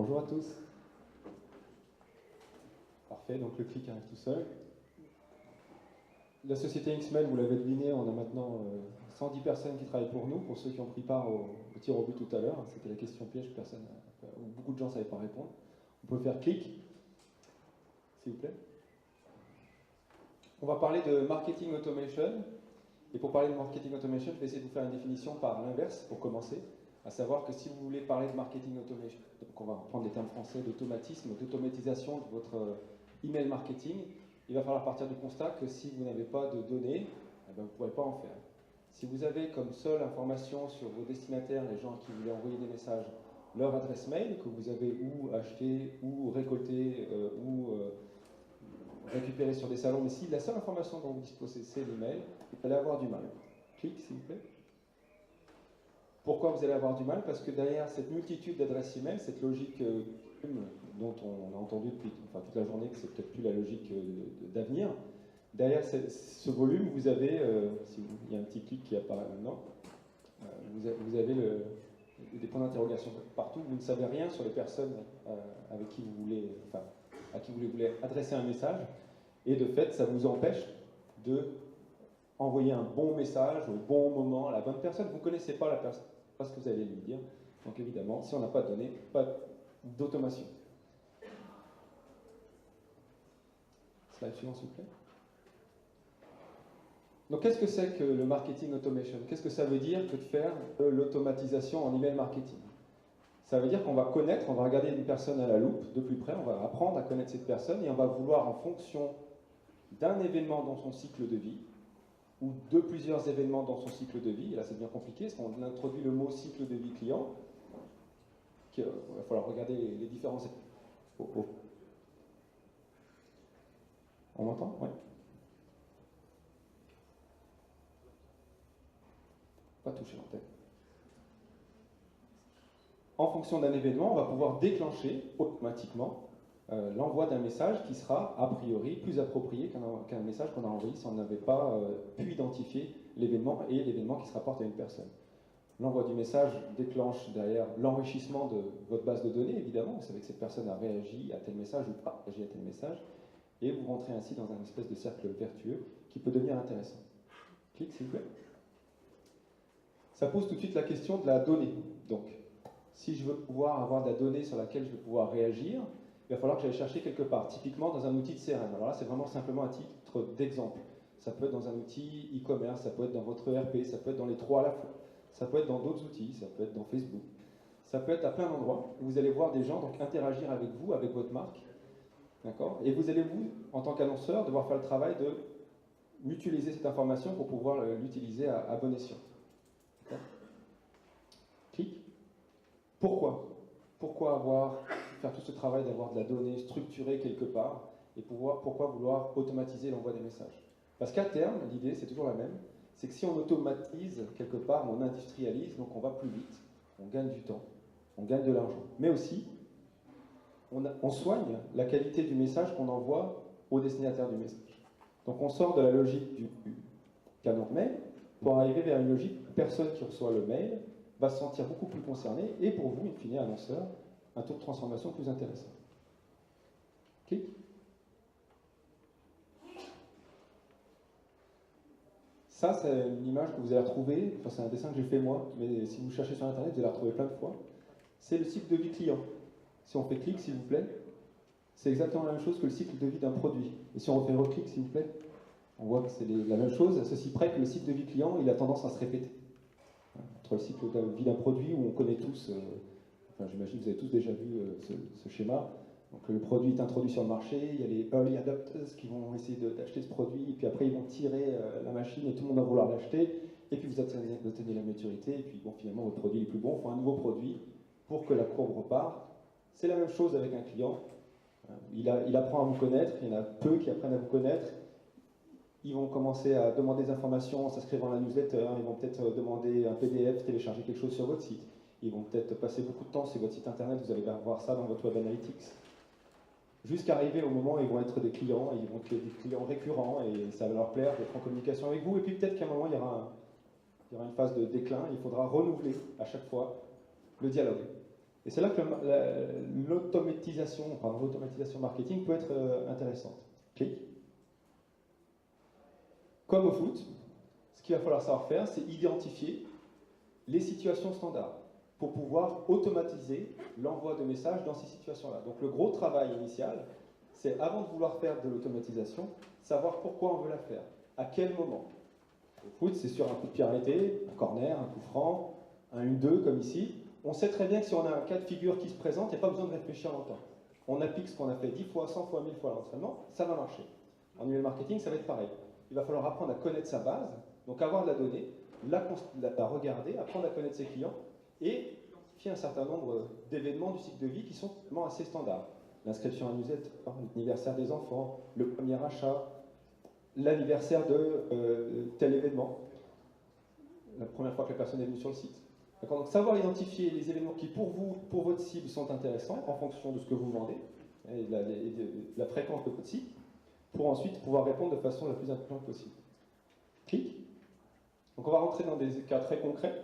Bonjour à tous. Parfait, donc le clic arrive tout seul. La société X-Mail, vous l'avez deviné, on a maintenant 110 personnes qui travaillent pour nous, pour ceux qui ont pris part au tir au but tout à l'heure. C'était la question piège, où beaucoup de gens ne savaient pas répondre. On peut faire clic, s'il vous plaît. On va parler de marketing automation. Et pour parler de marketing automation, je vais essayer de vous faire une définition par l'inverse, pour commencer. À savoir que si vous voulez parler de marketing automation, donc on va reprendre les termes français d'automatisme, d'automatisation de votre email marketing, il va falloir partir du constat que si vous n'avez pas de données, eh bien, vous ne pourrez pas en faire. Si vous avez comme seule information sur vos destinataires, les gens à qui vous voulez envoyer des messages, leur adresse mail, que vous avez ou acheté, ou récolté, ou récupéré sur des salons, mais si la seule information dont vous disposez, c'est l'email, vous allez avoir du mal. Clique, s'il vous plaît. Pourquoi vous allez avoir du mal? Parce que derrière cette multitude d'adresses email, cette logique dont on a entendu depuis toute la journée que c'est peut-être plus la logique d'avenir, derrière ce volume, vous avez, il y a un petit clic qui apparaît maintenant, vous avez des points d'interrogation partout, vous ne savez rien sur les personnes avec qui vous voulez, à qui vous voulez adresser un message, et de fait, ça vous empêche de envoyer un bon message au bon moment à la bonne personne. Vous ne connaissez pas la personne, pas ce que vous allez lui dire. Donc évidemment, si on n'a pas de données, pas d'automation. Slide suivant, s'il vous plaît. Donc qu'est-ce que c'est que le marketing automation? Qu'est-ce que ça veut dire que de faire de l'automatisation en email marketing? Ça veut dire qu'on va connaître, on va regarder une personne à la loupe de plus près, on va apprendre à connaître cette personne et on va vouloir, en fonction d'un événement dans son cycle de vie, ou de plusieurs événements dans son cycle de vie, et là c'est bien compliqué, parce qu'on introduit le mot cycle de vie client, il va falloir regarder les différents... On m'entend? Oui. Pas toucher en tête. En fonction d'un événement, on va pouvoir déclencher automatiquement l'envoi d'un message qui sera a priori plus approprié qu'un message qu'on a envoyé si on n'avait pas pu identifier l'événement et l'événement qui se rapporte à une personne. L'envoi du message déclenche derrière l'enrichissement de votre base de données, évidemment. Vous savez que cette personne a réagi à tel message ou pas réagi à tel message, et vous rentrez ainsi dans un espèce de cercle vertueux qui peut devenir intéressant. Clique, s'il vous plaît. Ça pose tout de suite la question de la donnée. Donc, si je veux pouvoir avoir de la donnée sur laquelle je vais pouvoir réagir, il va falloir que j'aille chercher quelque part, typiquement dans un outil de CRM. Alors là, c'est vraiment simplement un titre d'exemple. Ça peut être dans un outil e-commerce, ça peut être dans votre ERP, ça peut être dans les trois à la fois. Ça peut être dans d'autres outils, ça peut être dans Facebook. Ça peut être à plein d'endroits où vous allez voir des gens donc interagir avec vous, avec votre marque. D'accord? Et vous allez, vous, en tant qu'annonceur, devoir faire le travail de mutualiser cette information pour pouvoir l'utiliser à bon escient. D'accord? Clique. Pourquoi? Pourquoi faire tout ce travail d'avoir de la donnée structurée quelque part et pourquoi vouloir automatiser l'envoi des messages? Parce qu'à terme, l'idée, c'est toujours la même, c'est que si on automatise quelque part, on industrialise, donc on va plus vite, on gagne du temps, on gagne de l'argent. Mais aussi, on soigne la qualité du message qu'on envoie au destinataire du message. Donc on sort de la logique du canon de mail pour arriver vers une logique où personne qui reçoit le mail va se sentir beaucoup plus concerné, et pour vous, in fine, annonceur, un taux de transformation plus intéressant. Clique. Ça, c'est une image que vous allez retrouver, enfin c'est un dessin que j'ai fait moi, mais si vous cherchez sur Internet, vous allez la retrouver plein de fois. C'est le cycle de vie client. Si on fait clic, s'il vous plaît, c'est exactement la même chose que le cycle de vie d'un produit. Et si on refait reclic, s'il vous plaît, on voit que c'est la même chose, à ceci près que le cycle de vie client, il a tendance à se répéter. Entre le cycle de vie d'un produit, où on connaît tous, j'imagine que vous avez tous déjà vu ce schéma. Donc le produit est introduit sur le marché, il y a les early adopters qui vont essayer d'acheter ce produit, et puis après ils vont tirer la machine et tout le monde va vouloir l'acheter, et puis vous atteignez la maturité, et puis bon, finalement votre produit est plus bon, il faut un nouveau produit pour que la courbe repart. C'est la même chose avec un client. Il apprend à vous connaître, il y en a peu qui apprennent à vous connaître. Ils vont commencer à demander des informations en s'inscrivant à la newsletter, ils vont peut-être demander un PDF, télécharger quelque chose sur votre site. Ils vont peut-être passer beaucoup de temps sur votre site internet, vous allez voir ça dans votre Web Analytics. Jusqu'à arriver au moment où ils vont être des clients, et ils vont être des clients récurrents, et ça va leur plaire d'être en communication avec vous. Et puis peut-être qu'à un moment, il y aura une phase de déclin, il faudra renouveler à chaque fois le dialogue. Et c'est là que l'automatisation, pardon, l'automatisation marketing peut être intéressante. Clic. Comme au foot, ce qu'il va falloir savoir faire, c'est identifier les situations standards pour pouvoir automatiser l'envoi de messages dans ces situations-là. Donc le gros travail initial, c'est avant de vouloir faire de l'automatisation, savoir pourquoi on veut la faire, à quel moment. Au foot, c'est sur un coup de pied arrêté, un corner, un coup franc, un 1-2 comme ici. On sait très bien que si on a un cas de figure qui se présente, il n'y a pas besoin de réfléchir longtemps. On applique ce qu'on a fait 10 fois, 100 fois, 1000 fois à l'entraînement, ça va marcher. En email marketing, ça va être pareil. Il va falloir apprendre à connaître sa base, donc avoir de la donnée, la regarder, apprendre à connaître ses clients et identifier un certain nombre d'événements du cycle de vie qui sont vraiment assez standards. L'inscription à newsletter, l'anniversaire des enfants, le premier achat, l'anniversaire de tel événement, la première fois que la personne est venue sur le site. Donc savoir identifier les événements qui pour vous, pour votre cible, sont intéressants en fonction de ce que vous vendez et de la fréquence de votre site, pour ensuite pouvoir répondre de façon la plus intelligente possible. Clic. Donc on va rentrer dans des cas très concrets,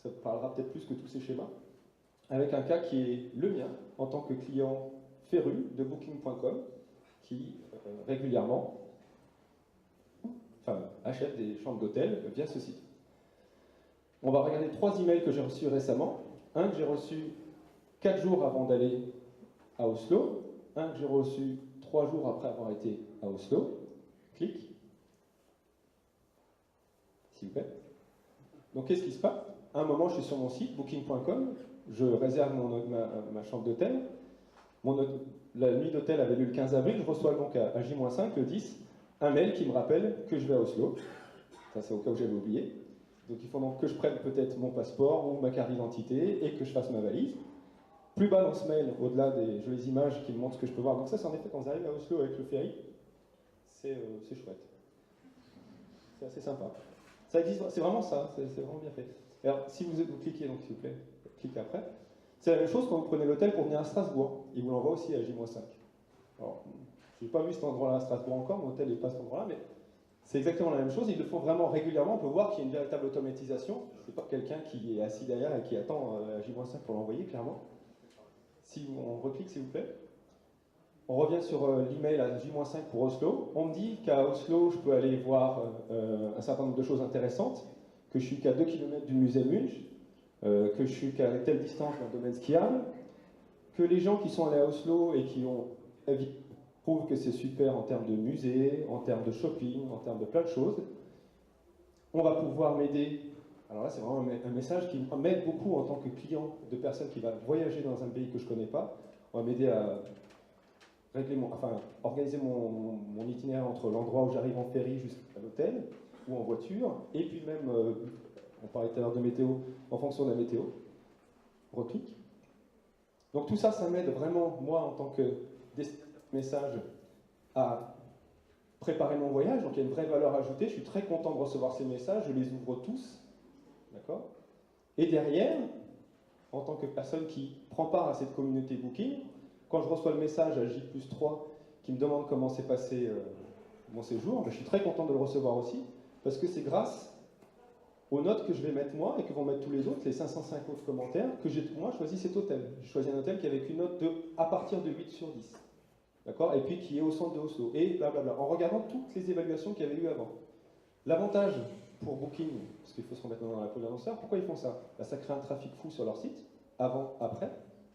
ça parlera peut-être plus que tous ces schémas, avec un cas qui est le mien en tant que client féru de Booking.com qui régulièrement achète des chambres d'hôtel via ce site. On va regarder 3 emails que j'ai reçus récemment. Un que j'ai reçu 4 jours avant d'aller à Oslo. Un que j'ai reçu 3 jours après avoir été à Oslo. Clic. S'il vous plaît. Donc qu'est-ce qui se passe? À un moment, je suis sur mon site, booking.com. Je réserve ma chambre d'hôtel. La nuit d'hôtel avait lieu le 15 avril. Je reçois donc à J-5, le 10, un mail qui me rappelle que je vais à Oslo. Ça, c'est au cas où j'avais oublié. Donc il faut donc que je prenne peut-être mon passeport ou ma carte d'identité et que je fasse ma valise. Plus bas dans ce mail, au-delà des jolies images qui me montrent ce que je peux voir. Donc ça, c'est en effet quand vous arrivez à Oslo avec le ferry, c'est chouette. C'est assez sympa. Ça existe, c'est vraiment ça, c'est vraiment bien fait. Alors si vous cliquez, donc s'il vous plaît, cliquez après. C'est la même chose quand vous prenez l'hôtel pour venir à Strasbourg. Il vous l'envoie aussi à J-5. Alors, je n'ai pas vu cet endroit-là à Strasbourg encore, mon hôtel n'est pas cet endroit-là, mais c'est exactement la même chose, ils le font vraiment régulièrement, on peut voir qu'il y a une véritable automatisation, c'est pas quelqu'un qui est assis derrière et qui attend à J-5 pour l'envoyer, clairement. Si on reclique s'il vous plaît, on revient sur l'email à J-5 pour Oslo, on me dit qu'à Oslo je peux aller voir un certain nombre de choses intéressantes, que je suis qu'à 2 km du musée Munch, que je suis qu'à telle distance d'un domaine skiable, que les gens qui sont allés à Oslo et qui ont prouvent que c'est super en termes de musée, en termes de shopping, en termes de plein de choses. On va pouvoir m'aider. Alors là, c'est vraiment un message qui m'aide beaucoup en tant que client de personnes qui va voyager dans un pays que je ne connais pas. On va m'aider à organiser mon itinéraire entre l'endroit où j'arrive en ferry jusqu'à l'hôtel ou en voiture, et puis même, on parlait tout à l'heure de météo, en fonction de la météo. Reclique. Donc tout ça, ça m'aide vraiment, moi, en tant que message à préparer mon voyage, donc il y a une vraie valeur ajoutée, je suis très content de recevoir ces messages, je les ouvre tous, d'accord? Et derrière, en tant que personne qui prend part à cette communauté Booking, quand je reçois le message à J+3 qui me demande comment s'est passé mon séjour, je suis très content de le recevoir aussi, parce que c'est grâce aux notes que je vais mettre moi et que vont mettre tous les autres, les 505 autres commentaires, que j'ai moi choisi cet hôtel. J'ai choisi un hôtel qui avait une note à partir de 8 sur 10. D'accord? Et puis qui est au centre de Oslo, et blablabla, en regardant toutes les évaluations qu'il y avait eu avant. L'avantage pour Booking, parce qu'il faut se remettre dans la peau de l'annonceur, pourquoi ils font ça? Là, ça crée un trafic fou sur leur site, avant, après,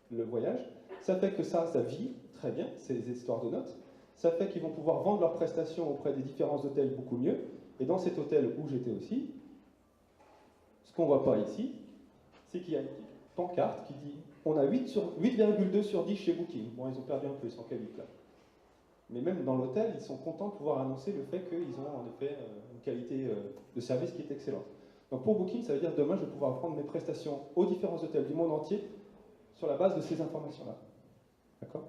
le voyage. Ça fait que ça vit très bien, ces histoires de notes. Ça fait qu'ils vont pouvoir vendre leurs prestations auprès des différents hôtels beaucoup mieux. Et dans cet hôtel où j'étais aussi, ce qu'on ne voit pas ici, c'est qu'il y a une pancarte qui dit on a 8,2 sur 10 chez Booking. Bon, ils ont perdu un peu, ils sont qu'à 8 là. Mais même dans l'hôtel, ils sont contents de pouvoir annoncer le fait qu'ils ont en effet une qualité de service qui est excellente. Donc pour Booking, ça veut dire demain, je vais pouvoir prendre mes prestations aux différents hôtels du monde entier sur la base de ces informations-là. D'accord?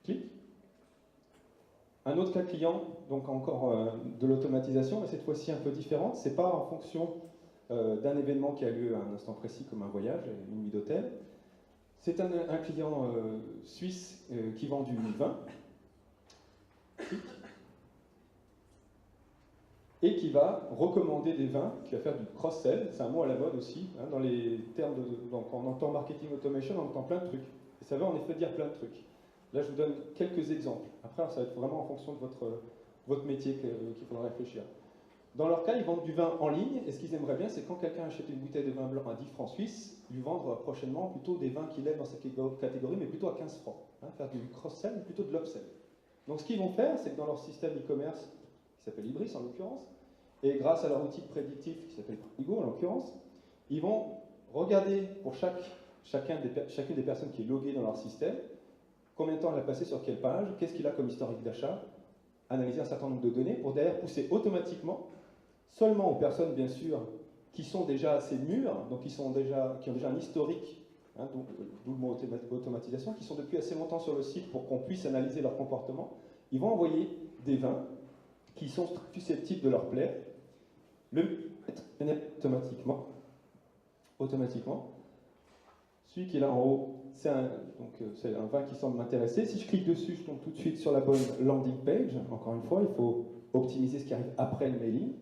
Clic. Un autre cas client, donc encore de l'automatisation, mais cette fois-ci un peu différente. C'est pas en fonction d'un événement qui a lieu à un instant précis, comme un voyage, une nuit d'hôtel. C'est un client suisse qui vend du vin. et qui va recommander des vins, qui va faire du cross-sell, c'est un mot à la mode aussi, hein, dans les termes donc quand on entend marketing automation, on entend plein de trucs, et ça veut en effet dire plein de trucs. Là je vous donne quelques exemples, après ça va être vraiment en fonction de votre métier qu'il faudra réfléchir. Dans leur cas, ils vendent du vin en ligne, et ce qu'ils aimeraient bien, c'est quand quelqu'un achète une bouteille de vin blanc à 10 francs suisses, lui vendre prochainement plutôt des vins qu'il aime dans cette catégorie, mais plutôt à 15 francs. Hein, faire du cross-sell, mais plutôt de l'upsell. Donc ce qu'ils vont faire, c'est que dans leur système e-commerce, qui s'appelle Ibris en l'occurrence, et grâce à leur outil prédictif qui s'appelle Pratigo en l'occurrence, ils vont regarder pour chacune des personnes qui est loguée dans leur système, combien de temps elle a passé sur quelle page, qu'est-ce qu'il a comme historique d'achat, analyser un certain nombre de données pour derrière pousser automatiquement seulement aux personnes, bien sûr, qui sont déjà assez mûres, donc qui ont déjà un historique, hein, d'où le mot automatisation, qui sont depuis assez longtemps sur le site pour qu'on puisse analyser leur comportement. Ils vont envoyer des vins qui sont susceptibles de leur plaire, le mettre automatiquement. Celui qui est là en haut, c'est un vin qui semble m'intéresser. Si je clique dessus, je tombe tout de suite sur la bonne landing page. Encore une fois, il faut optimiser ce qui arrive après le mailing.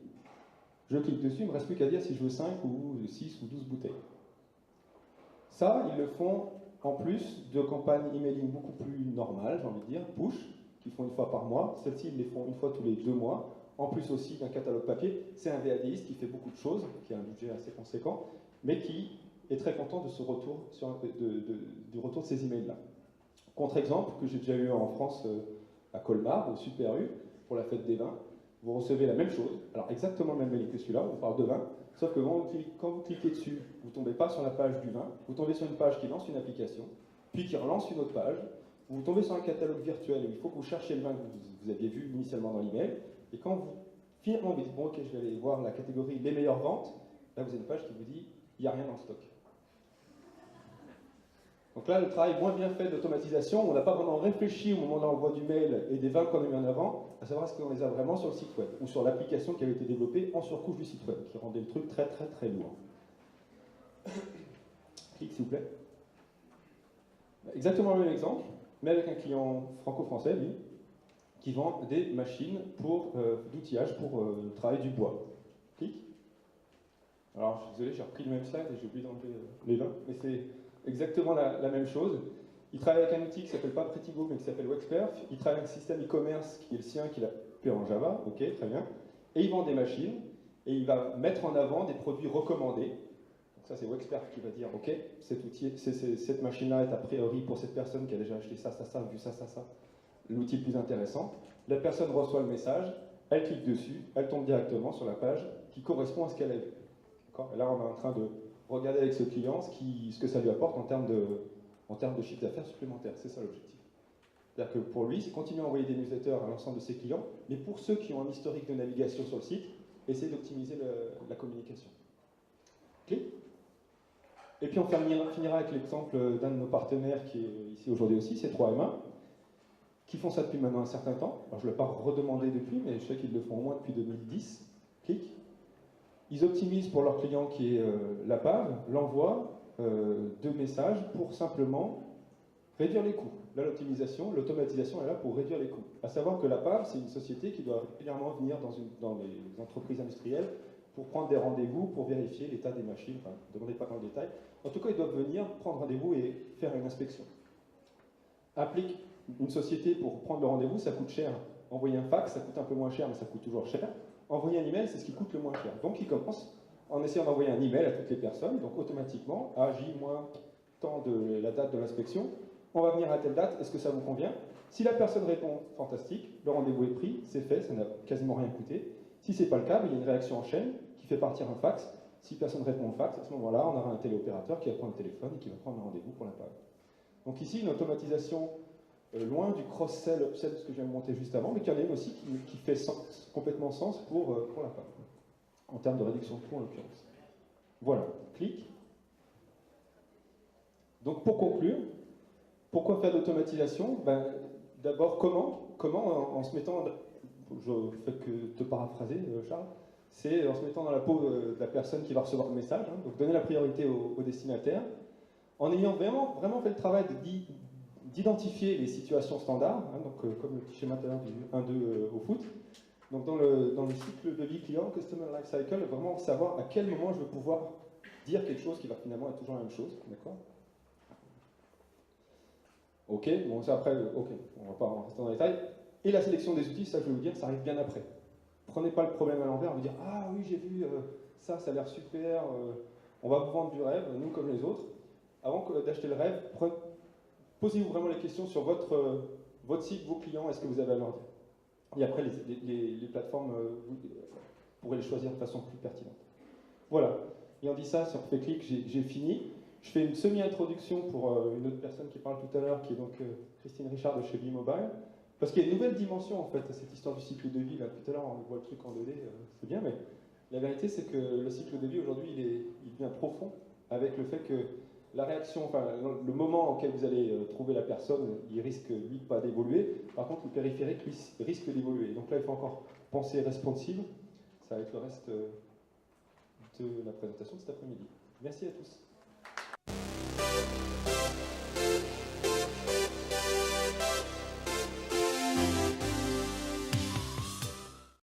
Je clique dessus, il ne me reste plus qu'à dire si je veux 5 ou 6 ou 12 bouteilles. Ça, ils le font en plus de campagnes emailing beaucoup plus normales, j'ai envie de dire, push, qu'ils font une fois par mois. Celles-ci, ils les font une fois tous les 2 mois. En plus aussi d'un catalogue papier. C'est un VADiste qui fait beaucoup de choses, qui a un budget assez conséquent, mais qui est très content de ce retour du retour de ces emails-là. Contre-exemple que j'ai déjà eu en France à Colmar, au Super U, pour la fête des vins. Vous recevez la même chose, alors exactement le même mail que celui-là, on parle de vin, sauf que quand vous cliquez dessus, vous ne tombez pas sur la page du vin, vous tombez sur une page qui lance une application, puis qui relance une autre page, vous tombez sur un catalogue virtuel où il faut que vous cherchiez le vin que vous aviez vu initialement dans l'email, et quand vous finalement vous dites bon ok je vais aller voir la catégorie les meilleures ventes, là vous avez une page qui vous dit il n'y a rien dans le stock. Donc là, le travail moins bien fait d'automatisation, on n'a pas vraiment réfléchi au moment de l'envoi du mail et des vins qu'on a mis en avant, à savoir est-ce qu'on les a vraiment sur le site web, ou sur l'application qui avait été développée en surcouche du site web, qui rendait le truc très très très lourd. Clique s'il vous plaît. Exactement le même exemple, mais avec un client franco-français, lui, qui vend des machines d'outillage pour le travail du bois. Clique. Alors, je suis désolé, j'ai repris le même slide et j'ai oublié d'enlever les vins, mais c'est exactement la même chose. Il travaille avec un outil qui ne s'appelle pas Pratigo, mais qui s'appelle Wexperf. Il travaille avec un système e-commerce qui est le sien, qu'il a fait en Java. Ok, très bien. Et il vend des machines, et il va mettre en avant des produits recommandés. Donc ça, c'est Wexperf qui va dire, ok, cette machine-là est a priori pour cette personne qui a déjà acheté ça, vu ça, l'outil le plus intéressant. La personne reçoit le message, elle clique dessus, elle tombe directement sur la page qui correspond à ce qu'elle a vu. Et là, on est en train de regarder avec ce client ce que ça lui apporte en termes de chiffre d'affaires supplémentaire. C'est ça l'objectif. C'est-à-dire que pour lui, c'est continuer à envoyer des newsletters à l'ensemble de ses clients, mais pour ceux qui ont un historique de navigation sur le site, essayer d'optimiser la communication. Clic. Et puis on finira avec l'exemple d'un de nos partenaires qui est ici aujourd'hui aussi, c'est 3M1, qui font ça depuis maintenant un certain temps. Alors je ne l'ai pas redemandé depuis, mais je sais qu'ils le font au moins depuis 2010. Clic. Ils optimisent pour leur client qui est la PAV l'envoi de messages pour simplement réduire les coûts. Là, l'automatisation est là pour réduire les coûts. À savoir que la PAV, c'est une société qui doit régulièrement venir dans les entreprises industrielles pour prendre des rendez-vous, pour vérifier l'état des machines. Enfin, ne demandez pas dans le détail. En tout cas, ils doivent venir prendre rendez-vous et faire une inspection. Applique une société pour prendre le rendez-vous, ça coûte cher. Envoyer un fax, ça coûte un peu moins cher, mais ça coûte toujours cher. Envoyer un email, c'est ce qui coûte le moins cher. Donc, ils commencent en essayant d'envoyer un email à toutes les personnes. Donc, automatiquement, à J- temps de la date de l'inspection, on va venir à telle date, est-ce que ça vous convient? Si la personne répond fantastique, le rendez-vous est pris, c'est fait, ça n'a quasiment rien coûté. Si ce n'est pas le cas, il y a une réaction en chaîne qui fait partir un fax. Si personne répond au fax, à ce moment-là, on aura un téléopérateur qui va prendre le téléphone et qui va prendre un rendez-vous pour la PAV. Donc ici, une automatisation loin du cross-sell, upsell, ce que je viens de monter juste avant, mais qui en est une aussi qui fait complètement sens pour la PAV, en termes de réduction de coûts en l'occurrence. Voilà, clic. Donc pour conclure, pourquoi faire de l'automatisation? D'abord, comment en se mettant, je fais que te paraphraser Charles, c'est en se mettant dans la peau de la personne qui va recevoir le message, hein, donc donner la priorité au destinataire, en ayant vraiment fait le travail d'identifier les situations standards, hein, donc comme le petit schéma du 1-2 au foot, Donc dans le cycle de vie client, Customer Life Cycle, vraiment savoir à quel moment je vais pouvoir dire quelque chose qui va finalement être toujours la même chose, d'accord? Ok, bon ça après, ok, on va pas rester dans les détails. Et la sélection des outils, ça je vais vous dire, ça arrive bien après. Prenez pas le problème à l'envers, vous dire ah oui j'ai vu ça, ça a l'air super, on va vous vendre du rêve, nous comme les autres. Avant d'acheter le rêve, posez-vous vraiment les questions sur votre site, vos clients, est-ce que vous avez à leur dire. Et après les plateformes, vous pourrez les choisir de façon plus pertinente. Voilà, et on dit ça, sur fait clic, j'ai fini. Je fais une semi-introduction pour une autre personne qui parle tout à l'heure, qui est donc Christine Richard de chez B-Mobile. Parce qu'il y a une nouvelle dimension en fait à cette histoire du cycle de vie. Là, tout à l'heure, on voit le truc en 2D, c'est bien, mais la vérité, c'est que le cycle de vie aujourd'hui, il devient profond avec le fait que la réaction, enfin, le moment auquel vous allez trouver la personne, il risque, lui, pas d'évoluer. Par contre, le périphérique, lui, risque d'évoluer. Donc là, il faut encore penser responsive. Ça va être le reste de la présentation de cet après-midi. Merci à tous.